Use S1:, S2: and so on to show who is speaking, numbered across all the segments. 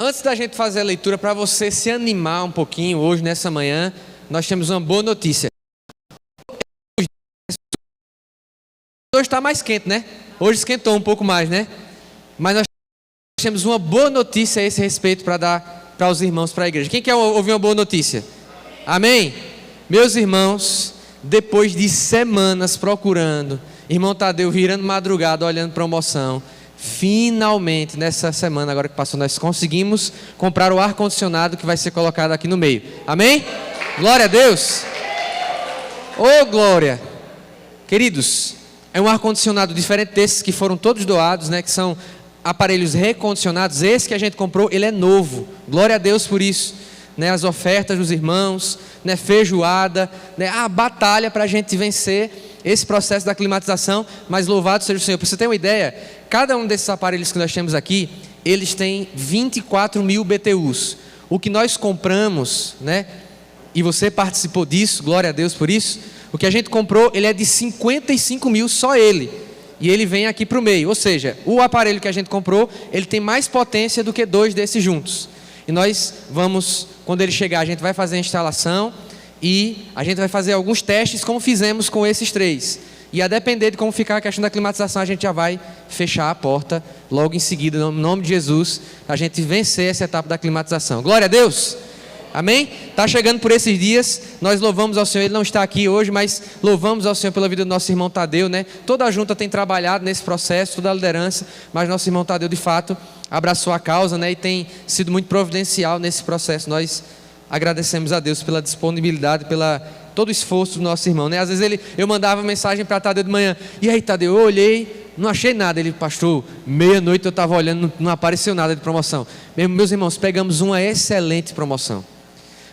S1: Antes da gente fazer a leitura, para você se animar um pouquinho hoje, nessa manhã, nós temos uma boa notícia. Hoje está mais quente, né? Hoje esquentou um pouco mais, né? Mas nós temos uma boa notícia a esse respeito para dar para os irmãos, para a igreja. Quem quer ouvir uma boa notícia? Amém? Meus irmãos, depois de semanas procurando, irmão Tadeu virando madrugada, olhando promoção, finalmente, nessa semana agora que passou, nós conseguimos comprar o ar-condicionado que vai ser colocado aqui no meio. Amém? Glória a Deus! Ô, glória! Queridos, é um ar-condicionado diferente desses que foram todos doados, né? Que são aparelhos recondicionados. Esse que a gente comprou, ele é novo. Glória a Deus por isso. Né? As ofertas dos irmãos, né? Feijoada, né? A batalha para a gente vencer esse processo da climatização. Mas louvado seja o Senhor. Para você ter uma ideia, cada um desses aparelhos que nós temos aqui, eles têm 24 mil BTUs. O que nós compramos, né? E você participou disso, glória a Deus por isso. O que a gente comprou, ele é de 55 mil, só ele. E ele vem aqui para o meio. Ou seja, o aparelho que a gente comprou, ele tem mais potência do que 2 desses juntos. E nós vamos, quando ele chegar, a gente vai fazer a instalação e a gente vai fazer alguns testes, como fizemos com esses 3. E a depender de como ficar a questão da climatização, a gente já vai fechar a porta logo em seguida, no nome de Jesus, a gente vencer essa etapa da climatização. Glória a Deus! Amém? Está chegando por esses dias, nós louvamos ao Senhor, ele não está aqui hoje, mas louvamos ao Senhor pela vida do nosso irmão Tadeu, né? Toda a junta tem trabalhado nesse processo, toda a liderança, mas nosso irmão Tadeu de fato abraçou a causa, né? E tem sido muito providencial nesse processo. Nós agradecemos a Deus pela disponibilidade, pela todo o esforço do nosso irmão, né? Às vezes eu mandava mensagem para Tadeu de manhã, e aí Tadeu, eu olhei, não achei nada. Ele, pastor, meia-noite eu estava olhando, não apareceu nada de promoção. Meus irmãos, pegamos uma excelente promoção.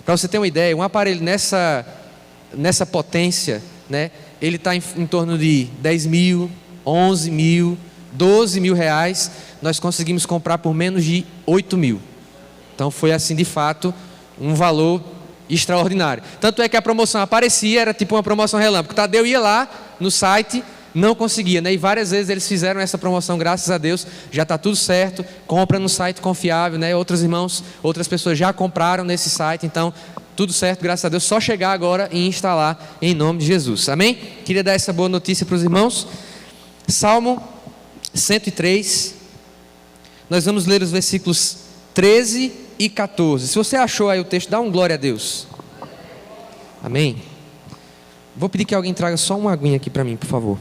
S1: Para você ter uma ideia, um aparelho nessa potência, né, ele está em torno de 10 mil, 11 mil, 12 mil reais. Nós conseguimos comprar por menos de 8 mil. Então foi assim, de fato, um valor extraordinário. Tanto é que a promoção aparecia, era tipo uma promoção relâmpago. O Tadeu ia lá no site, não conseguia, né? E várias vezes eles fizeram essa promoção, graças a Deus, já está tudo certo, compra no site confiável, né? Outros irmãos, outras pessoas já compraram nesse site, então tudo certo, graças a Deus, só chegar agora e instalar em nome de Jesus, amém? Queria dar essa boa notícia para os irmãos. Salmo 103, nós vamos ler os versículos 13 e 14, se você achou aí o texto, dá um glória a Deus, amém? Vou pedir que alguém traga só uma aguinha aqui para mim, por favor.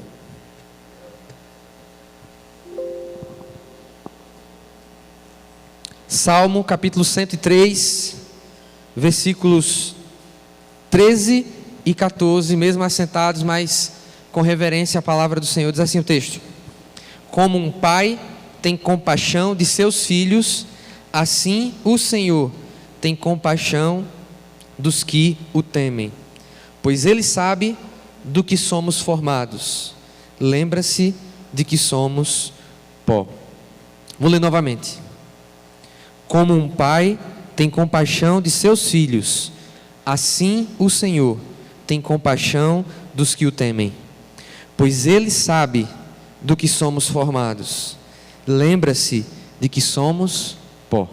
S1: Salmo capítulo 103, versículos 13 e 14, mesmo assentados, mas com reverência à palavra do Senhor. Diz assim o texto: como um pai tem compaixão de seus filhos, assim o Senhor tem compaixão dos que o temem, pois Ele sabe do que somos formados, lembra-se de que somos pó. Vou ler novamente. Como um pai tem compaixão de seus filhos, assim o Senhor tem compaixão dos que o temem, pois Ele sabe do que somos formados, lembra-se de que somos pó.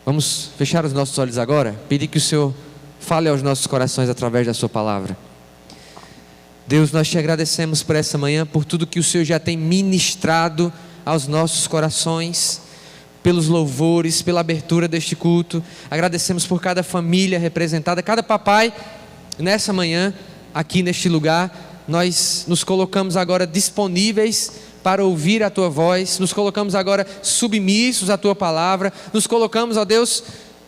S1: Vamos fechar os nossos olhos agora, pedir que o Senhor fale aos nossos corações através da sua palavra. Deus, nós te agradecemos por essa manhã, por tudo que o Senhor já tem ministrado aos nossos corações, pelos louvores, pela abertura deste culto. Agradecemos por cada família representada, cada papai nessa manhã, aqui neste lugar. Nós nos colocamos agora disponíveis para ouvir a tua voz, nos colocamos agora submissos à tua palavra, nos colocamos, ó Deus,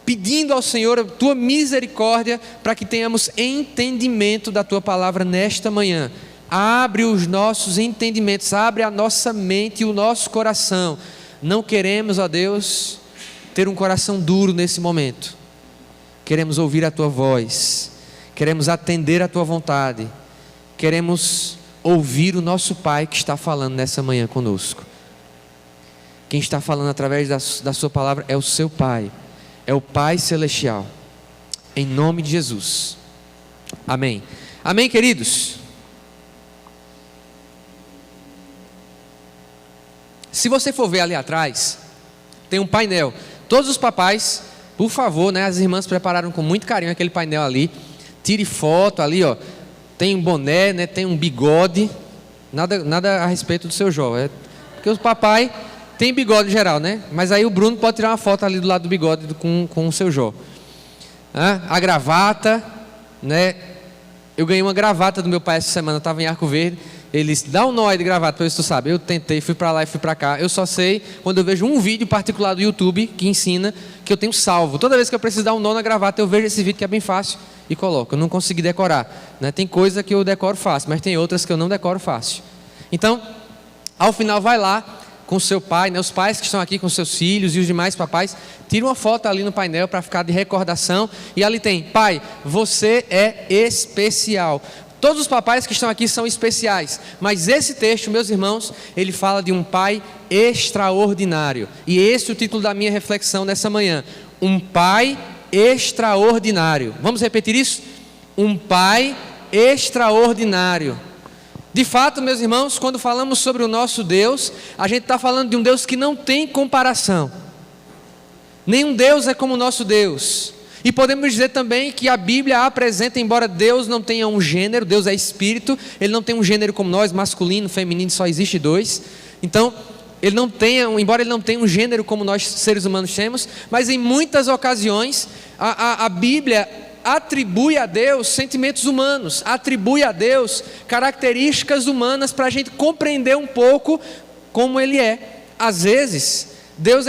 S1: pedindo ao Senhor a tua misericórdia para que tenhamos entendimento da tua palavra nesta manhã. Abre os nossos entendimentos, abre a nossa mente e o nosso coração. Não queremos, ó Deus, ter um coração duro nesse momento. Queremos ouvir a tua voz, queremos atender a tua vontade, queremos ouvir o nosso Pai que está falando nessa manhã conosco. Quem está falando através da sua palavra é o seu Pai, é o Pai Celestial, em nome de Jesus, amém. Amém, queridos? Se você for ver ali atrás, tem um painel. Todos os papais, por favor, né, as irmãs prepararam com muito carinho aquele painel ali. Tire foto ali, ó. Tem um boné, né, tem um bigode. Nada a respeito do seu Jó. Porque o papai tem bigode em geral, né? Mas aí o Bruno pode tirar uma foto ali do lado do bigode com o seu Jó. A gravata, né? Eu ganhei uma gravata do meu pai essa semana, eu estava em Arco Verde. Ele disse, dá um nó aí de gravata para ver se tu sabe. Eu tentei, fui para lá e fui para cá. Eu só sei quando eu vejo um vídeo particular do YouTube que ensina, que eu tenho salvo. Toda vez que eu preciso dar um nó na gravata, eu vejo esse vídeo que é bem fácil e coloco. Eu não consegui decorar, né? Tem coisa que eu decoro fácil, mas tem outras que eu não decoro fácil. Então, ao final vai lá com o seu pai, né? Os pais que estão aqui com seus filhos e os demais papais, tiram uma foto ali no painel para ficar de recordação. E ali tem, pai, você é especial. Todos os papais que estão aqui são especiais, mas esse texto, meus irmãos, ele fala de um pai extraordinário. E esse é o título da minha reflexão nessa manhã. Um pai extraordinário. Vamos repetir isso? Um pai extraordinário. De fato, meus irmãos, quando falamos sobre o nosso Deus, a gente está falando de um Deus que não tem comparação. Nenhum Deus é como o nosso Deus. E podemos dizer também que a Bíblia apresenta, embora Deus não tenha um gênero, Deus é espírito, Ele não tem um gênero como nós, masculino, feminino, só existe dois. Então, embora Ele não tenha um gênero como nós seres humanos temos, mas em muitas ocasiões, a Bíblia atribui a Deus sentimentos humanos, atribui a Deus características humanas para a gente compreender um pouco como Ele é. Às vezes, Deus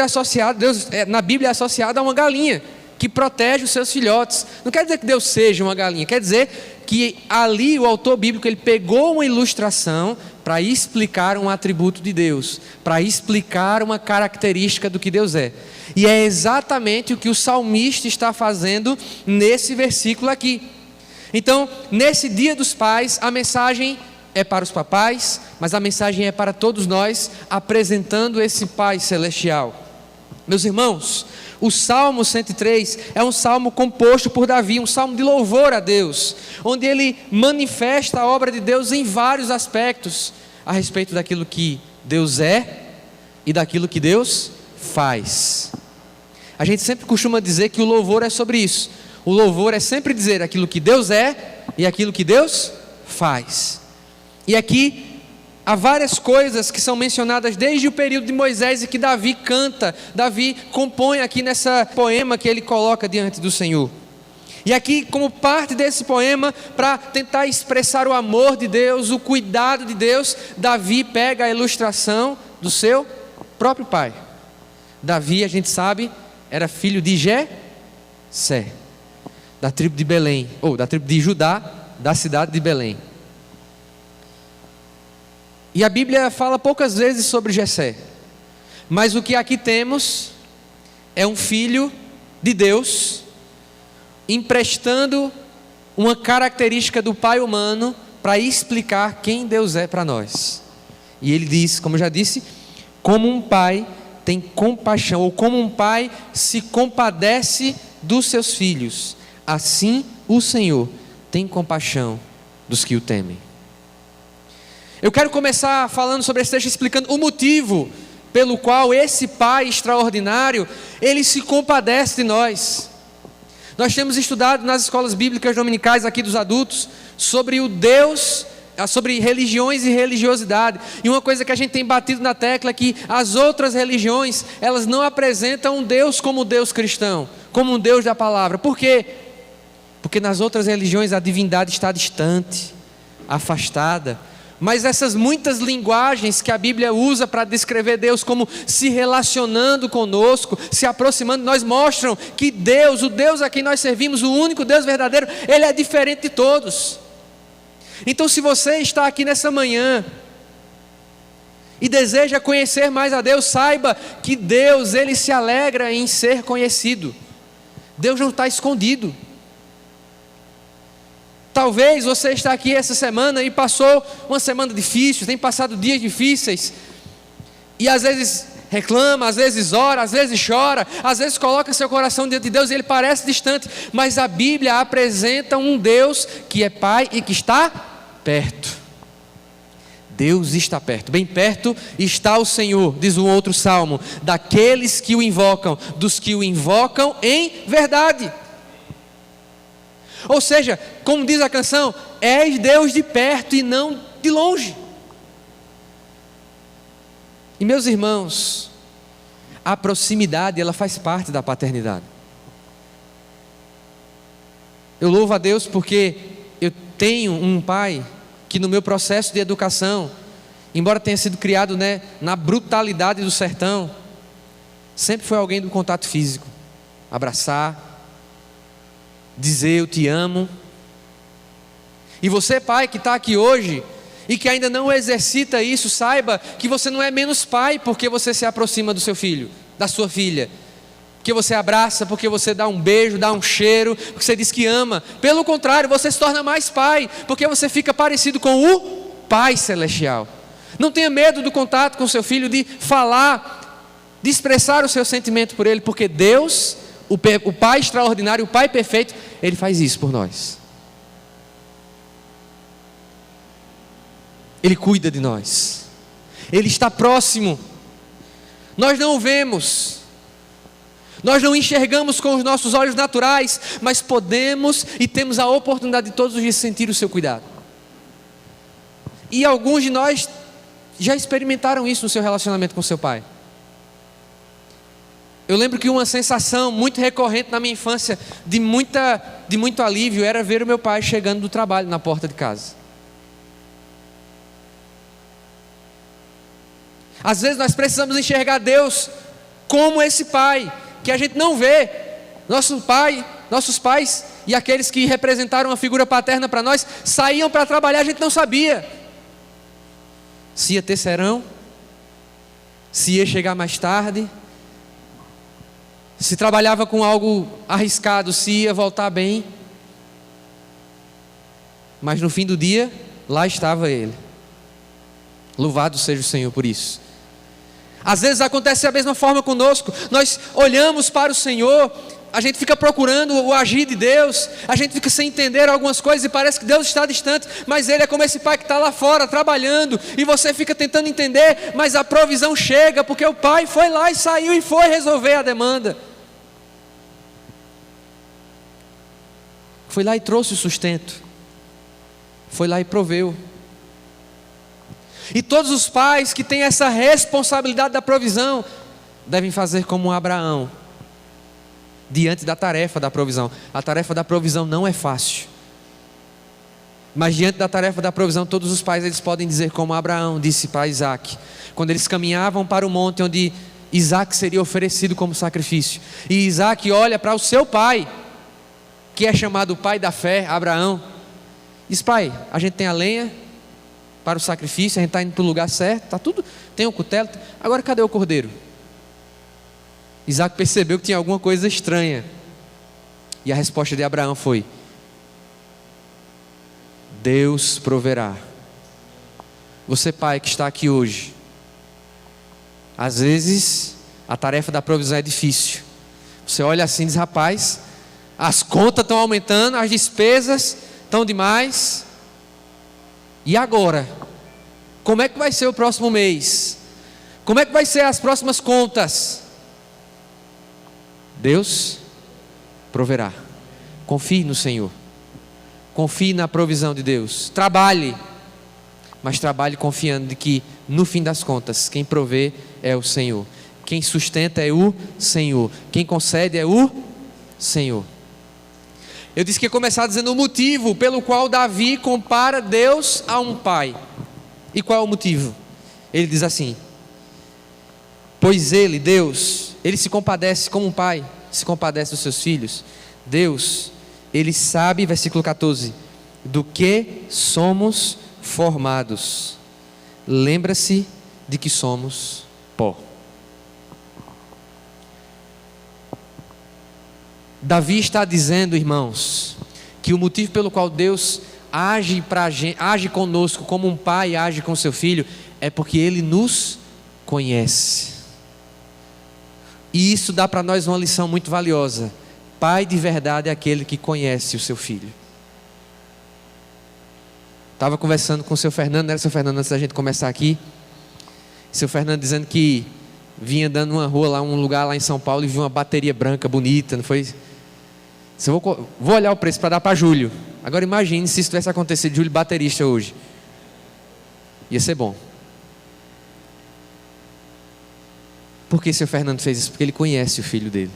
S1: na Bíblia é associado a uma galinha que protege os seus filhotes. Não quer dizer que Deus seja uma galinha, quer dizer que ali o autor bíblico ele pegou uma ilustração para explicar um atributo de Deus, para explicar uma característica do que Deus é. E é exatamente o que o salmista está fazendo nesse versículo aqui. Então, nesse Dia dos Pais, a mensagem é para os papais, mas a mensagem é para todos nós, apresentando esse Pai celestial. Meus irmãos, o Salmo 103 é um salmo composto por Davi, um salmo de louvor a Deus, onde ele manifesta a obra de Deus em vários aspectos, a respeito daquilo que Deus é e daquilo que Deus faz. A gente sempre costuma dizer que o louvor é sobre isso. O louvor é sempre dizer aquilo que Deus é e aquilo que Deus faz. E aqui há várias coisas que são mencionadas desde o período de Moisés e que Davi canta, Davi compõe aqui nessa poema que ele coloca diante do Senhor. E aqui, como parte desse poema, para tentar expressar o amor de Deus, o cuidado de Deus, Davi pega a ilustração do seu próprio pai. Davi, a gente sabe, era filho de Jessé, da tribo de Belém, ou da tribo de Judá, da cidade de Belém. E a Bíblia fala poucas vezes sobre Jessé, mas o que aqui temos é um filho de Deus emprestando uma característica do pai humano para explicar quem Deus é para nós. E ele diz, como eu já disse, como um pai tem compaixão, ou como um pai se compadece dos seus filhos, assim o Senhor tem compaixão dos que o temem. Eu quero começar falando sobre esse texto, explicando o motivo pelo qual esse Pai extraordinário, ele se compadece de nós. Nós temos estudado nas escolas bíblicas dominicais aqui dos adultos, sobre o Deus, sobre religiões e religiosidade. E uma coisa que a gente tem batido na tecla é que as outras religiões, elas não apresentam um Deus como o Deus cristão, como um Deus da palavra. Por quê? Porque nas outras religiões a divindade está distante, afastada. Mas essas muitas linguagens que a Bíblia usa para descrever Deus como se relacionando conosco, se aproximando, nós mostram que Deus, o Deus a quem nós servimos, o único Deus verdadeiro, Ele é diferente de todos. Então, se você está aqui nessa manhã e deseja conhecer mais a Deus, saiba que Deus, Ele se alegra em ser conhecido. Deus não está escondido. Talvez você está aqui essa semana e passou uma semana difícil, tem passado dias difíceis, e às vezes reclama, às vezes ora, às vezes chora, às vezes coloca seu coração diante de Deus e ele parece distante, mas a Bíblia apresenta um Deus que é Pai e que está perto. Deus está perto, bem perto está o Senhor, diz um outro salmo, daqueles que o invocam, dos que o invocam em verdade. Ou seja, como diz a canção, és Deus de perto e não de longe. E meus irmãos, a proximidade, ela faz parte da paternidade. Eu louvo a Deus porque eu tenho um pai que no meu processo de educação, embora tenha sido criado, na brutalidade do sertão, sempre foi alguém do contato físico. Abraçar, dizer eu te amo. E você, pai, que está aqui hoje e que ainda não exercita isso, saiba que você não é menos pai porque você se aproxima do seu filho, da sua filha, porque você abraça, porque você dá um beijo, dá um cheiro, porque você diz que ama. Pelo contrário, você se torna mais pai, porque você fica parecido com o Pai Celestial. Não tenha medo do contato com seu filho, de falar, de expressar o seu sentimento por ele, porque Deus, o Pai extraordinário, o Pai perfeito, Ele faz isso por nós. Ele cuida de nós, Ele está próximo. Nós não o vemos, nós não enxergamos com os nossos olhos naturais, mas podemos e temos a oportunidade de todos os dias sentir o seu cuidado. E alguns de nós já experimentaram isso no seu relacionamento com seu pai. Eu lembro que uma sensação muito recorrente na minha infância, de muito alívio, era ver o meu pai chegando do trabalho na porta de casa. Às vezes nós precisamos enxergar Deus como esse pai, que a gente não vê. Nossos pais e aqueles que representaram a figura paterna para nós, saíam para trabalhar, a gente não sabia se ia ter serão, se ia chegar mais tarde, se trabalhava com algo arriscado, se ia voltar bem. Mas no fim do dia, lá estava ele. Louvado seja o Senhor por isso. Às vezes acontece da mesma forma conosco. Nós olhamos para o Senhor, a gente fica procurando o agir de Deus, a gente fica sem entender algumas coisas e parece que Deus está distante, mas Ele é como esse pai que está lá fora trabalhando, e você fica tentando entender, mas a provisão chega, porque o pai foi lá e saiu e foi resolver a demanda. Foi lá e trouxe o sustento, foi lá e proveu. E todos os pais que têm essa responsabilidade da provisão devem fazer como Abraão, diante da tarefa da provisão. A tarefa da provisão não é fácil, mas diante da tarefa da provisão, todos os pais eles podem dizer como Abraão disse para Isaac, quando eles caminhavam para o monte onde Isaac seria oferecido como sacrifício, e Isaac olha para o seu pai, que é chamado pai da fé, Abraão, diz: pai, a gente tem a lenha para o sacrifício, a gente está indo para o lugar certo, está tudo, tem o cutelo, agora cadê o cordeiro? Isaac percebeu que tinha alguma coisa estranha, e a resposta de Abraão foi: Deus proverá. Você, pai que está aqui hoje, às vezes a tarefa da provisão é difícil. Você olha assim e diz: rapaz, as contas estão aumentando, as despesas estão demais, e agora? Como é que vai ser o próximo mês? Como é que vai ser as próximas contas? Deus proverá. Confie no Senhor, confie na provisão de Deus, trabalhe, mas trabalhe confiando de que no fim das contas quem provê é o Senhor, quem sustenta é o Senhor, quem concede é o Senhor. Eu disse que ia começar dizendo o motivo pelo qual Davi compara Deus a um pai. E qual é o motivo? Ele diz assim: pois ele, Deus, ele se compadece como um pai se compadece dos seus filhos. Deus, ele sabe, versículo 14, do que somos formados. Lembra-se de que somos pó. Davi está dizendo, irmãos, que o motivo pelo qual Deus age conosco como um pai age com seu filho é porque Ele nos conhece. E isso dá para nós uma lição muito valiosa. Pai de verdade é aquele que conhece o seu filho. Estava conversando com o seu Fernando, não era o seu Fernando antes da gente começar aqui. Seu Fernando dizendo que vinha andando numa rua, um lugar lá em São Paulo, e viu uma bateria branca bonita, não foi? Vou olhar o preço para dar para Júlio. Agora imagine se isso tivesse acontecido, Júlio baterista hoje. Ia ser bom. Por que seu Fernando fez isso? Porque ele conhece o filho dele.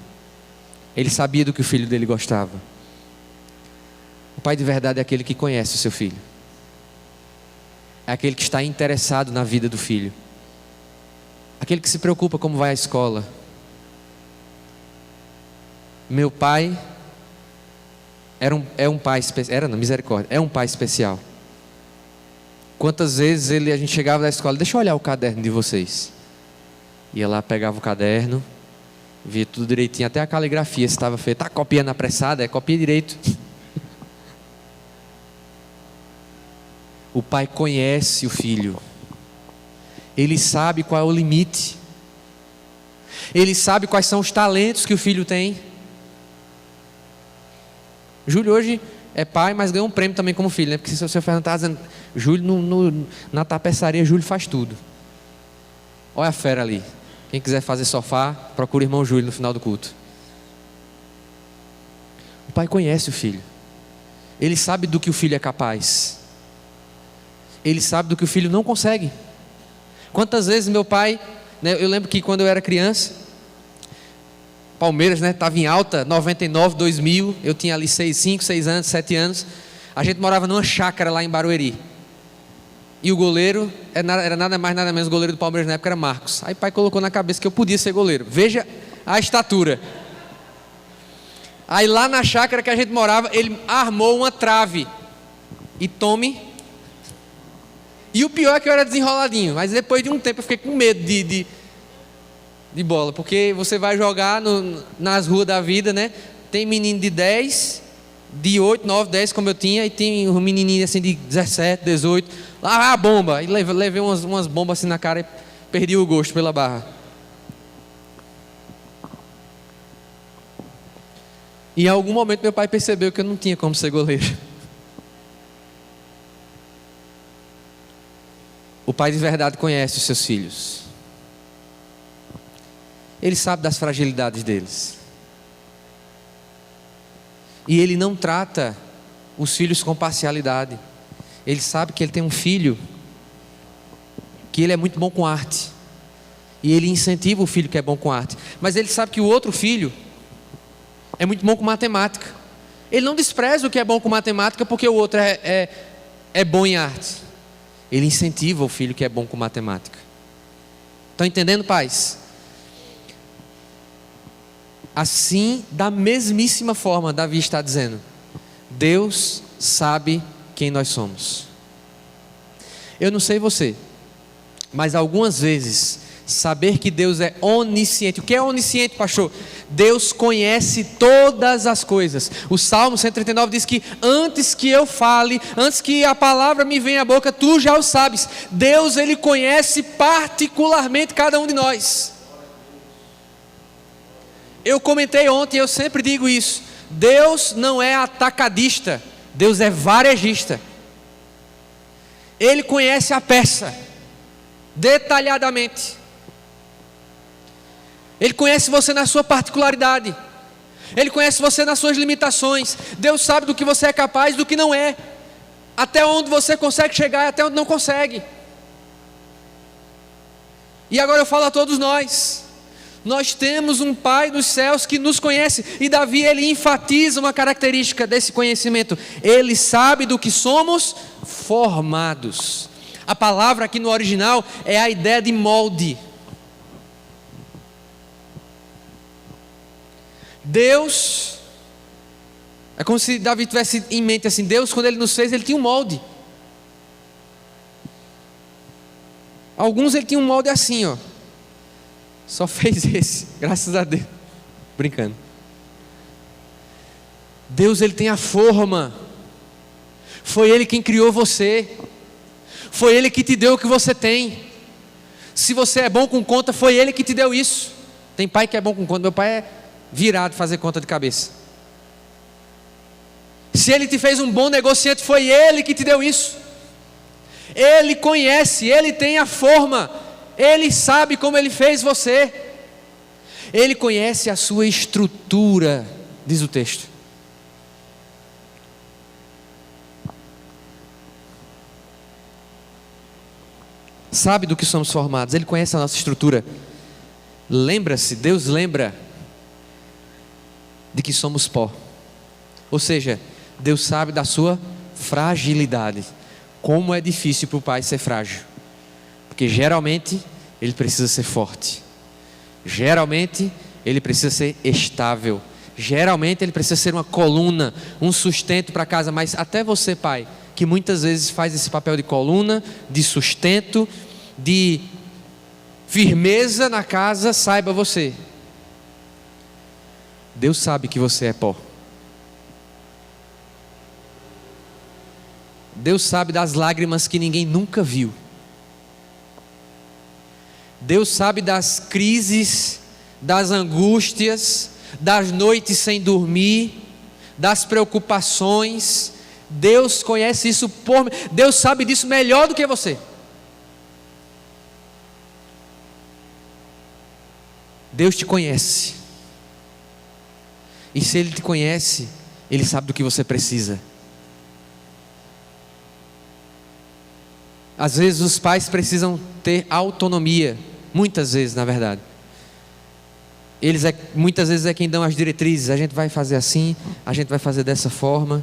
S1: Ele sabia do que o filho dele gostava. O pai de verdade é aquele que conhece o seu filho. É aquele que está interessado na vida do filho. Aquele que se preocupa como vai à escola. Meu pai é um pai especial. Era, não, misericórdia. É um pai especial. Quantas vezes a gente chegava da escola, deixa eu olhar o caderno de vocês. Ia lá, pegava o caderno, via tudo direitinho, até a caligrafia se estava feita. Tá copiando apressada? Copia direito. O pai conhece o filho. Ele sabe qual é o limite. Ele sabe quais são os talentos que o filho tem. Júlio hoje é pai, mas ganhou um prêmio também como filho, né? Porque se o seu Fernando está dizendo, Júlio na tapeçaria, Júlio faz tudo. Olha a fera ali. Quem quiser fazer sofá, procura o irmão Júlio no final do culto. O pai conhece o filho. Ele sabe do que o filho é capaz. Ele sabe do que o filho não consegue. Quantas vezes meu pai, né, eu lembro que quando eu era criança, Palmeiras, né, estava em alta, 99, 2000, eu tinha ali 5, 6 anos, 7 anos, a gente morava numa chácara lá em Barueri, e o goleiro, era nada mais nada menos, o goleiro do Palmeiras na época era Marcos. Aí o pai colocou na cabeça que eu podia ser goleiro, veja a estatura. Aí lá na chácara que a gente morava, ele armou uma trave, e tome. E o pior é que eu era desenroladinho, mas depois de um tempo eu fiquei com medo de bola, porque você vai jogar nas ruas da vida, né? Tem menino de 10, de 8, 9, 10 como eu tinha, e tem um menininho assim de 17, 18, lá a bomba, e levei umas bombas assim na cara e perdi o gosto pela barra. E em algum momento meu pai percebeu que eu não tinha como ser goleiro. O pai de verdade conhece os seus filhos. Ele sabe das fragilidades deles. E ele não trata os filhos com parcialidade. Ele sabe que ele tem um filho que ele é muito bom com arte. E ele incentiva o filho que é bom com arte. Mas ele sabe que o outro filho é muito bom com matemática. Ele não despreza o que é bom com matemática porque o outro é bom em arte. Ele incentiva o filho que é bom com matemática. Estão entendendo, pais? Assim, da mesmíssima forma, Davi está dizendo: Deus sabe quem nós somos. Eu não sei você, mas algumas vezes, saber que Deus é onisciente. O que é onisciente, pastor? Deus conhece todas as coisas. O Salmo 139 diz que antes que eu fale, antes que a palavra me venha à boca, tu já o sabes. Deus, Ele conhece particularmente cada um de nós. Eu comentei ontem, eu sempre digo isso: Deus não é atacadista, Deus é varejista. Ele conhece a peça detalhadamente. Ele conhece você na sua particularidade. Ele conhece você nas suas limitações. Deus sabe do que você é capaz e do que não é. Até onde você consegue chegar e até onde não consegue. E agora eu falo a todos nós. Nós temos um Pai dos céus que nos conhece. E Davi, ele enfatiza uma característica desse conhecimento. Ele sabe do que somos formados. A palavra aqui no original é a ideia de molde. Deus, é como se Davi tivesse em mente assim: Deus, quando Ele nos fez, Ele tinha um molde. Alguns Ele tinha um molde assim, ó. Só fez esse, graças a Deus. Brincando. Deus, Ele tem a forma. Foi Ele quem criou você. Foi Ele que te deu o que você tem. Se você é bom com conta, foi Ele que te deu isso. Tem pai que é bom com conta. Meu pai é virado fazer conta de cabeça. Se Ele te fez um bom negociante, foi Ele que te deu isso. Ele conhece, Ele tem a forma, Ele sabe como Ele fez você, Ele conhece a sua estrutura, diz o texto. Sabe do que somos formados, Ele conhece a nossa estrutura. Lembra-se, Deus lembra de que somos pó. Ou seja, Deus sabe da sua fragilidade. Como é difícil para o pai ser frágil, porque geralmente ele precisa ser forte, geralmente ele precisa ser estável, geralmente ele precisa ser uma coluna, um sustento para a casa. Mas até você, pai, que muitas vezes faz esse papel de coluna, de sustento, de firmeza na casa, saiba você, Deus sabe que você é pó. Deus sabe das lágrimas que ninguém nunca viu. Deus sabe das crises, das angústias, das noites sem dormir, das preocupações. Deus conhece isso Deus sabe disso melhor do que você. Deus te conhece. E se Ele te conhece, Ele sabe do que você precisa. Às vezes os pais precisam ter autonomia, muitas vezes na verdade. Muitas vezes é quem dão as diretrizes, a gente vai fazer assim, a gente vai fazer dessa forma.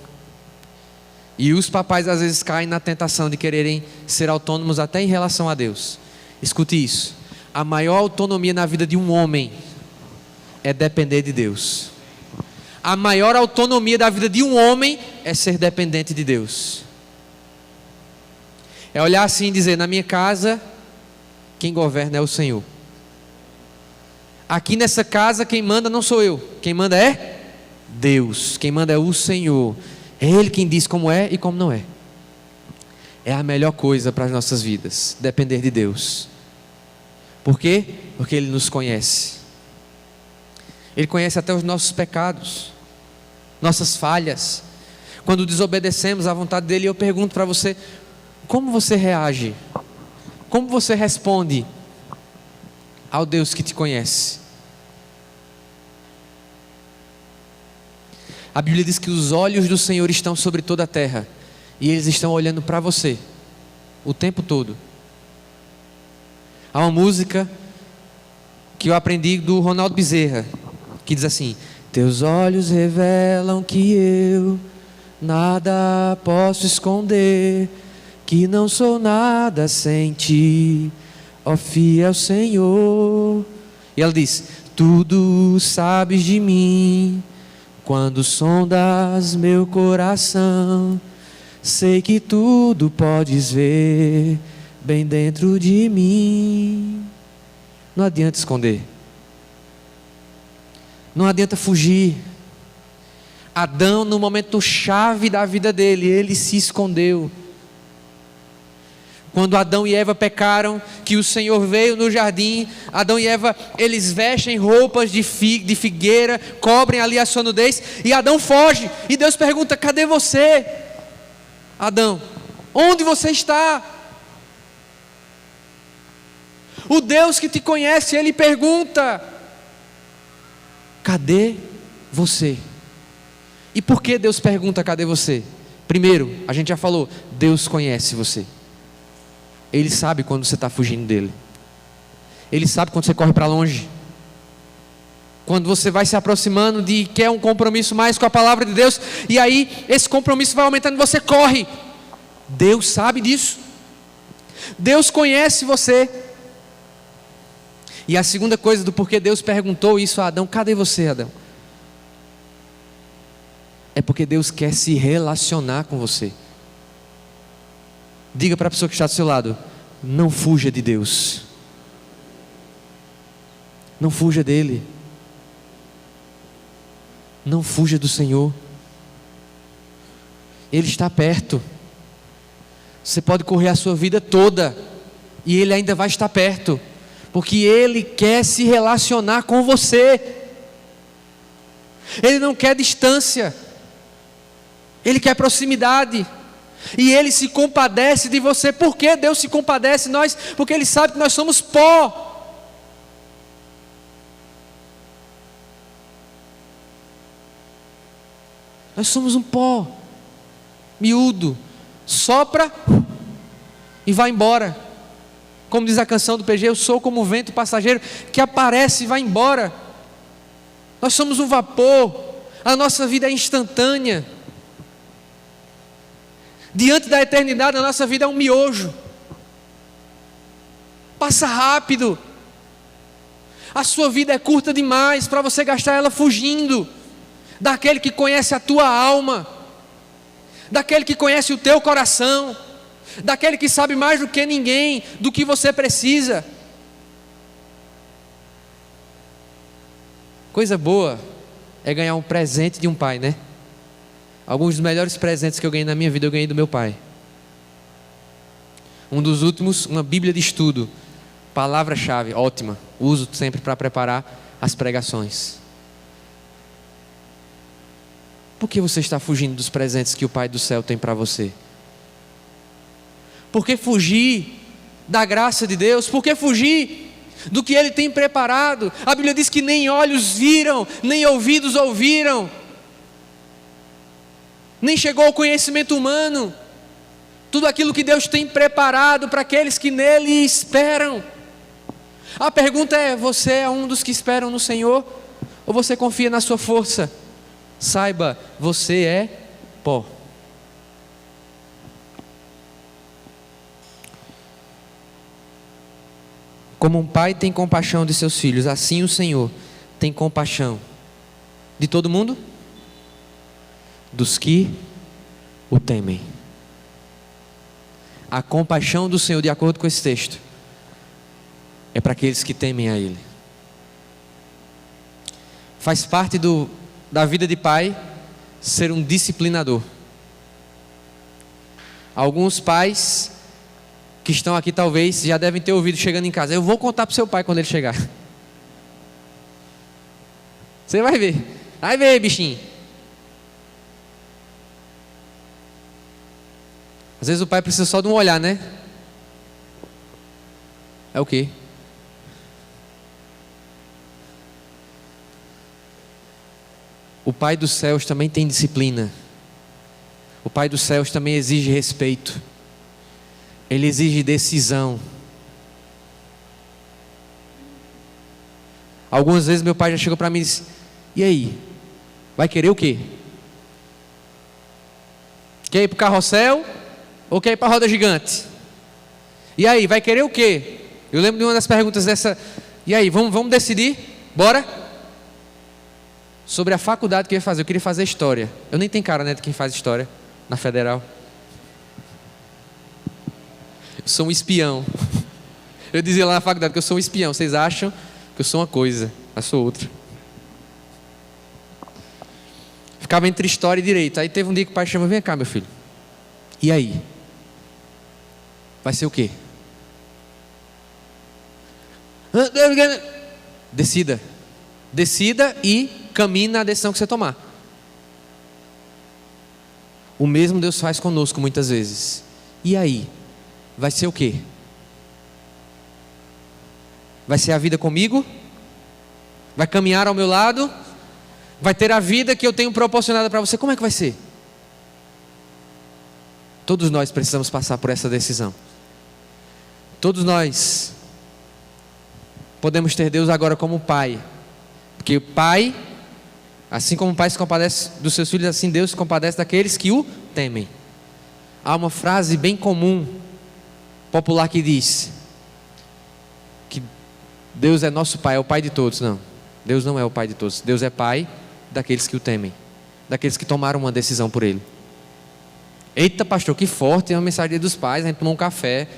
S1: E os papais às vezes caem na tentação de quererem ser autônomos até em relação a Deus. Escute isso, a maior autonomia na vida de um homem é depender de Deus. A maior autonomia da vida de um homem é ser dependente de Deus. É olhar assim e dizer: na minha casa, quem governa é o Senhor. Aqui nessa casa, quem manda não sou eu. Quem manda é Deus. Quem manda é o Senhor. É Ele quem diz como é e como não é. É a melhor coisa para as nossas vidas, depender de Deus. Por quê? Porque Ele nos conhece. Ele conhece até os nossos pecados, nossas falhas. Quando desobedecemos à vontade dEle, eu pergunto para você: como você reage? Como você responde ao Deus que te conhece? A Bíblia diz que os olhos do Senhor estão sobre toda a terra, e eles estão olhando para você o tempo todo. Há uma música que eu aprendi do Ronaldo Bezerra, que diz assim: teus olhos revelam que eu nada posso esconder, que não sou nada sem ti, ó fiel Senhor. E ela diz: tudo sabes de mim, quando sondas meu coração, sei que tudo podes ver bem dentro de mim. Não adianta esconder, não adianta fugir. Adão, no momento chave da vida dele, ele se escondeu. Quando Adão e Eva pecaram, que o Senhor veio no jardim, Adão e Eva, eles vestem roupas de figueira, cobrem ali a sua nudez, e Adão foge, e Deus pergunta: cadê você, Adão? Onde você está? O Deus que te conhece, Ele pergunta: cadê você? E por que Deus pergunta cadê você? Primeiro, a gente já falou, Deus conhece você. Ele sabe quando você está fugindo dele. Ele sabe quando você corre para longe. Quando você vai se aproximando de quer um compromisso mais com a palavra de Deus, e aí esse compromisso vai aumentando e você corre. Deus sabe disso. Deus conhece você. E a segunda coisa do porquê Deus perguntou isso a Adão: cadê você, Adão? É porque Deus quer se relacionar com você. Diga para a pessoa que está do seu lado: não fuja de Deus. Não fuja dele. Não fuja do Senhor. Ele está perto. Você pode correr a sua vida toda e Ele ainda vai estar perto, porque Ele quer se relacionar com você. Ele não quer distância, Ele quer proximidade. E Ele se compadece de você. Por que Deus se compadece de nós? Porque Ele sabe que nós somos pó. Nós somos um pó miúdo, sopra e vai embora. Como diz a canção do PG, eu sou como o vento passageiro que aparece e vai embora. Nós somos um vapor, a nossa vida é instantânea. Diante da eternidade, a nossa vida é um miojo. Passa rápido. A sua vida é curta demais para você gastar ela fugindo daquele que conhece a tua alma, daquele que conhece o teu coração, daquele que sabe mais do que ninguém do que você precisa. Coisa boa é ganhar um presente de um pai, né? Alguns dos melhores presentes que eu ganhei na minha vida, eu ganhei do meu pai. Um dos últimos, uma Bíblia de estudo, palavra-chave, ótima, uso sempre para preparar as pregações. Por que você está fugindo dos presentes que o Pai do céu tem para você? Por que fugir da graça de Deus? Por que fugir do que Ele tem preparado? A Bíblia diz que nem olhos viram, nem ouvidos ouviram, nem chegou ao conhecimento humano tudo aquilo que Deus tem preparado para aqueles que nele esperam. A pergunta é: você é um dos que esperam no Senhor? Ou você confia na sua força? Saiba, você é pó. Como um pai tem compaixão de seus filhos, assim o Senhor tem compaixão de todo mundo? Dos que o temem. A compaixão do Senhor, de acordo com esse texto, é para aqueles que temem a Ele. Faz parte da vida de pai ser um disciplinador. Alguns pais que estão aqui talvez já devem ter ouvido chegando em casa: eu vou contar para o seu pai quando ele chegar. Você vai ver. Vai ver, bichinho. Às vezes o pai precisa só de um olhar, né? É o quê? O Pai dos céus também tem disciplina. O Pai dos céus também exige respeito. Ele exige decisão. Algumas vezes meu pai já chegou para mim e disse: e aí? Vai querer o quê? Quer ir para o carrossel ou quer ir para a roda gigante? E aí, vai querer o quê? Eu lembro de uma das perguntas dessa: e aí, vamos decidir? Bora? Sobre a faculdade que eu ia fazer. Eu queria fazer história. Eu nem tenho cara, né, de quem faz história na federal. Eu sou um espião. Eu dizia lá na faculdade que eu sou um espião. Vocês acham que eu sou uma coisa, mas sou outra. Ficava entre história e direito. Aí teve um dia que o pai chamou: vem cá, meu filho. E aí? Vai ser o quê? Decida. Decida e caminhe na decisão que você tomar. O mesmo Deus faz conosco muitas vezes. E aí? Vai ser o quê? Vai ser a vida comigo? Vai caminhar ao meu lado? Vai ter a vida que eu tenho proporcionado para você? Como é que vai ser? Todos nós precisamos passar por essa decisão. Todos nós podemos ter Deus agora como Pai. Porque o Pai, assim como o Pai se compadece dos seus filhos, assim Deus se compadece daqueles que o temem. Há uma frase bem comum, popular, que diz que Deus é nosso Pai, é o Pai de todos. Não, Deus não é o Pai de todos. Deus é Pai daqueles que o temem, daqueles que tomaram uma decisão por Ele. Eita, pastor, que forte, é uma mensagem dos pais, a gente tomou um café.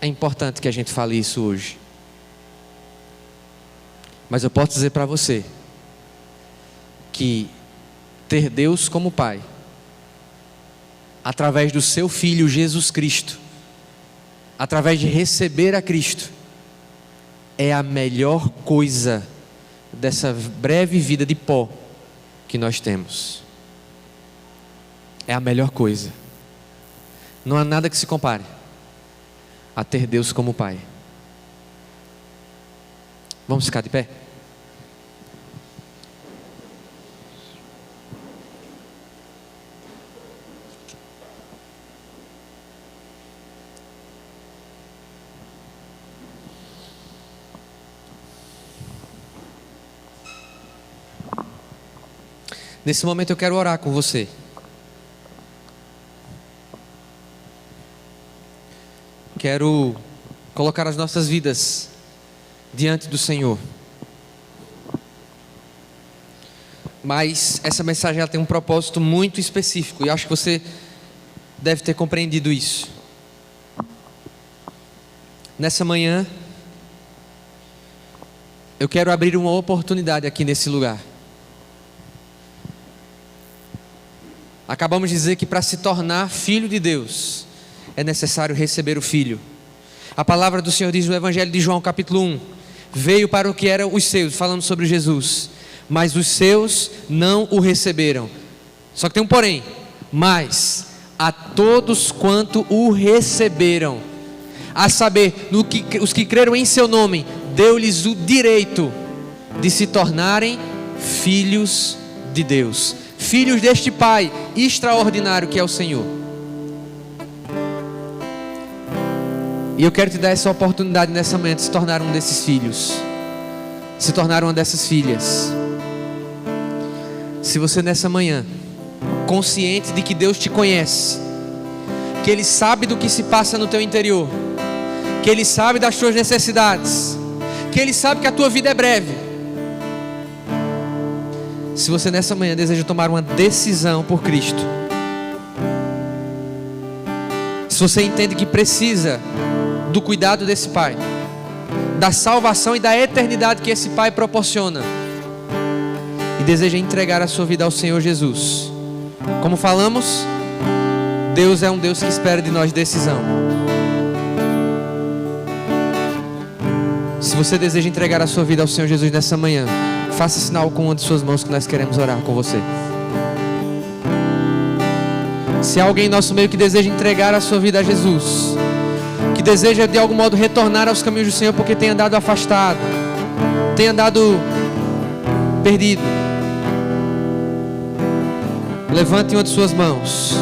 S1: É importante que a gente fale isso hoje. Mas eu posso dizer para você que ter Deus como Pai, através do seu Filho Jesus Cristo, através de receber a Cristo, é a melhor coisa dessa breve vida de pó que nós temos. É a melhor coisa. Não há nada que se compare a ter Deus como Pai. Vamos ficar de pé? Nesse momento eu quero orar com você. Quero colocar as nossas vidas diante do Senhor. Mas essa mensagem ela tem um propósito muito específico, e acho que você deve ter compreendido isso. Nessa manhã, eu quero abrir uma oportunidade aqui nesse lugar. Acabamos de dizer que para se tornar filho de Deus, é necessário receber o Filho. A palavra do Senhor diz no Evangelho de João, capítulo 1, veio para o que eram os seus, falando sobre Jesus, mas os seus não o receberam. Só que tem um porém, mas a todos quanto o receberam, a saber, os que creram em seu nome, deu-lhes o direito de se tornarem filhos de Deus, filhos deste Pai extraordinário que é o Senhor. E eu quero te dar essa oportunidade nessa manhã de se tornar um desses filhos, se tornar uma dessas filhas. Se você nessa manhã, consciente de que Deus te conhece, que Ele sabe do que se passa no teu interior, que Ele sabe das tuas necessidades, que Ele sabe que a tua vida é breve. Se você nessa manhã deseja tomar uma decisão por Cristo, se você entende que precisa do cuidado desse Pai, da salvação e da eternidade que esse Pai proporciona, e deseja entregar a sua vida ao Senhor Jesus, como falamos, Deus é um Deus que espera de nós decisão. Se você deseja entregar a sua vida ao Senhor Jesus nessa manhã, faça sinal com uma de suas mãos que nós queremos orar com você. Se há alguém em nosso meio que deseja entregar a sua vida a Jesus, que deseja de algum modo retornar aos caminhos do Senhor porque tem andado afastado, tem andado perdido, levante uma de suas mãos.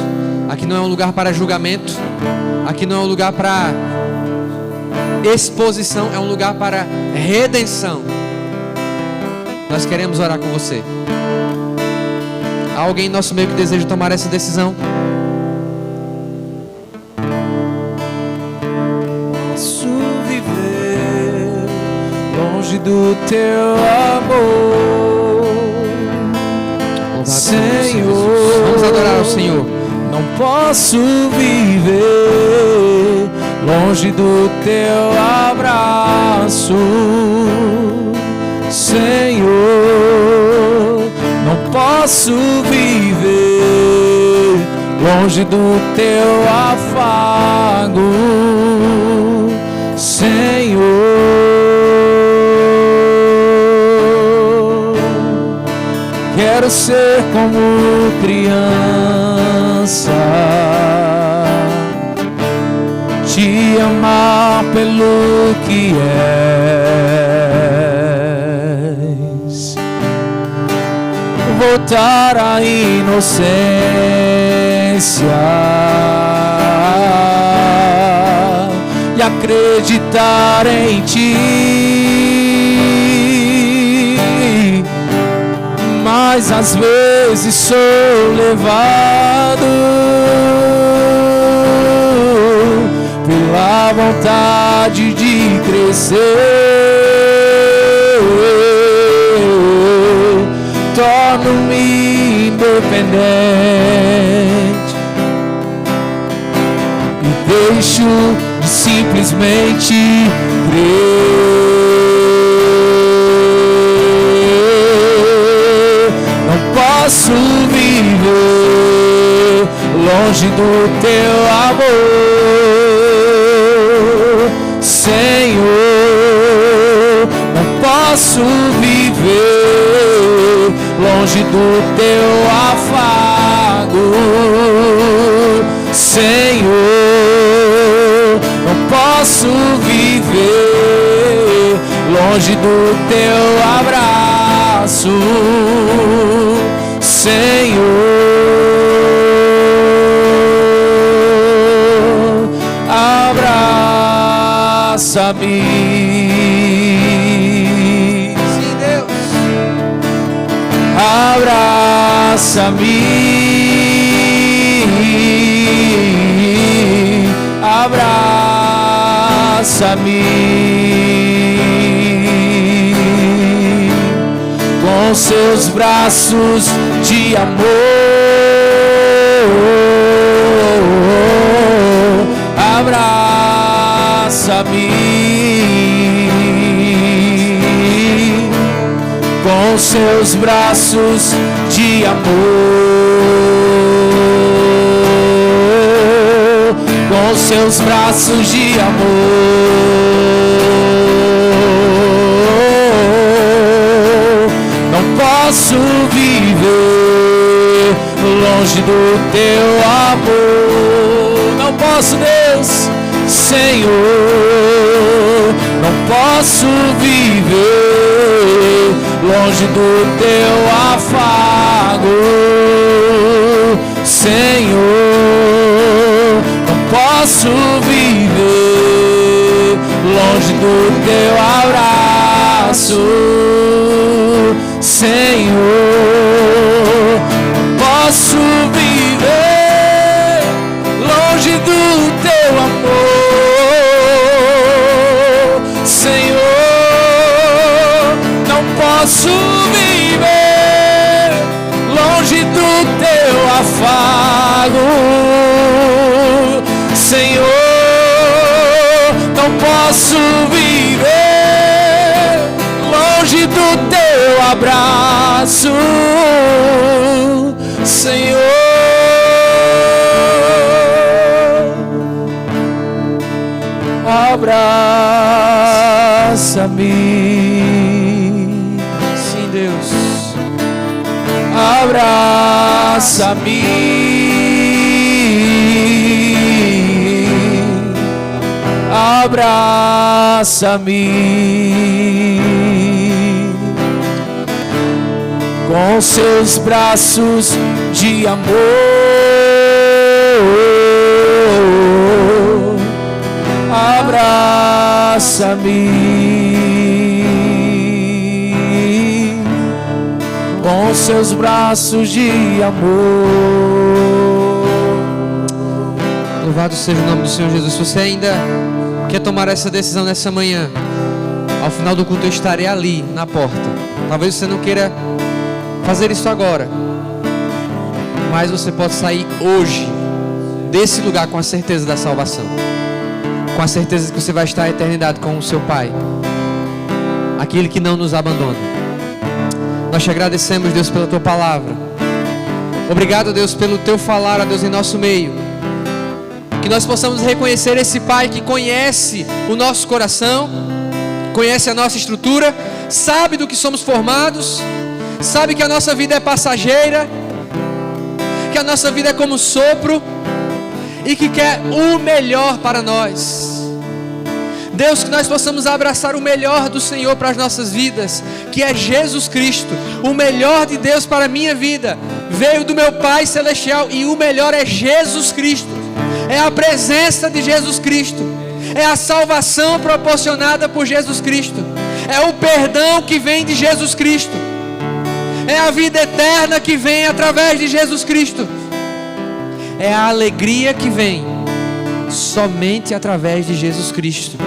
S1: Aqui não é um lugar para julgamento, aqui não é um lugar para exposição, é um lugar para redenção. Nós queremos orar com você. Há alguém em nosso meio que deseja tomar essa decisão?
S2: Posso viver longe do teu amor, Senhor.
S1: Vamos adorar ao Senhor.
S2: Não posso viver longe do teu abraço, Senhor. Não posso viver longe do teu afago, Senhor. Quero ser como criança, te amar pelo que és, voltar à inocência e acreditar em ti. Mas às vezes sou levado pela vontade de crescer, torno-me independente e deixo de simplesmente crer. Não posso viver longe do teu amor, Senhor. Não posso viver longe do teu afago, Senhor. longe do teu abraço, Senhor, abraça-me.
S1: Sim, Deus.
S2: Abraça-me, abraça-me com seus braços de amor, abraça-me com seus braços de amor, com seus braços de amor. Não posso viver longe do teu amor. Não posso, Deus, Senhor, não posso viver longe do teu afago, Senhor, não posso viver longe do teu abraço, Senhor, não posso viver longe do teu amor, Senhor, não posso viver longe do teu afago, Senhor, não posso viver longe do teu abraço, Senhor, abraça-me.
S1: Sim, Deus.
S2: Abraça-me, abraça-me com seus braços de amor, abraça-me com seus braços de amor.
S1: Louvado seja o nome do Senhor Jesus. Se você ainda quer tomar essa decisão nessa manhã, ao final do culto eu estarei ali na porta. Talvez você não queira fazer isso agora, mas você pode sair hoje desse lugar com a certeza da salvação, com a certeza de que você vai estar a eternidade com o seu Pai, aquele que não nos abandona. Nós te agradecemos, Deus, pela tua palavra. Obrigado, Deus, pelo teu falar, ó Deus, em nosso meio. Que nós possamos reconhecer esse Pai que conhece o nosso coração, conhece a nossa estrutura, sabe do que somos formados, sabe que a nossa vida é passageira, que a nossa vida é como um sopro e que quer o melhor para nós. Deus, que nós possamos abraçar o melhor do Senhor para as nossas vidas, que é Jesus Cristo. O melhor de Deus para a minha vida veio do meu Pai Celestial e o melhor é Jesus Cristo. É a presença de Jesus Cristo, é a salvação proporcionada por Jesus Cristo, é o perdão que vem de Jesus Cristo, é a vida eterna que vem através de Jesus Cristo, é a alegria que vem somente através de Jesus Cristo.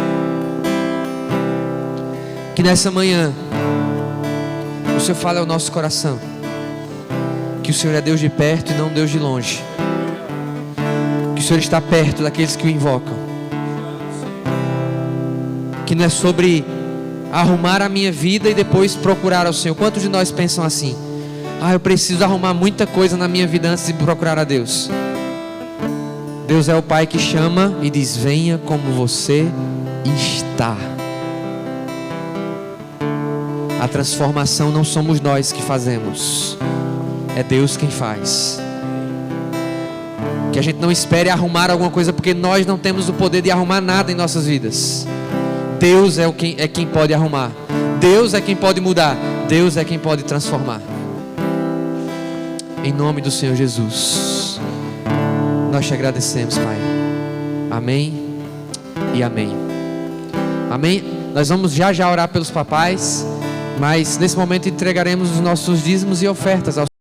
S1: Que nessa manhã o Senhor fale ao nosso coração, que o Senhor é Deus de perto e não Deus de longe, que o Senhor está perto daqueles que o invocam, que não é sobre arrumar a minha vida e depois procurar ao Senhor. Quantos de nós pensam assim? Eu preciso arrumar muita coisa na minha vida antes de procurar a Deus. Deus é o Pai que chama e diz: venha como você está. A transformação não somos nós que fazemos, é Deus quem faz. Que a gente não espere arrumar alguma coisa, porque nós não temos o poder de arrumar nada em nossas vidas. Deus é quem pode arrumar. Deus é quem pode mudar. Deus é quem pode transformar. Em nome do Senhor Jesus, nós te agradecemos, Pai. Amém e amém. Amém. Nós vamos já orar pelos papais, mas nesse momento entregaremos os nossos dízimos e ofertas ao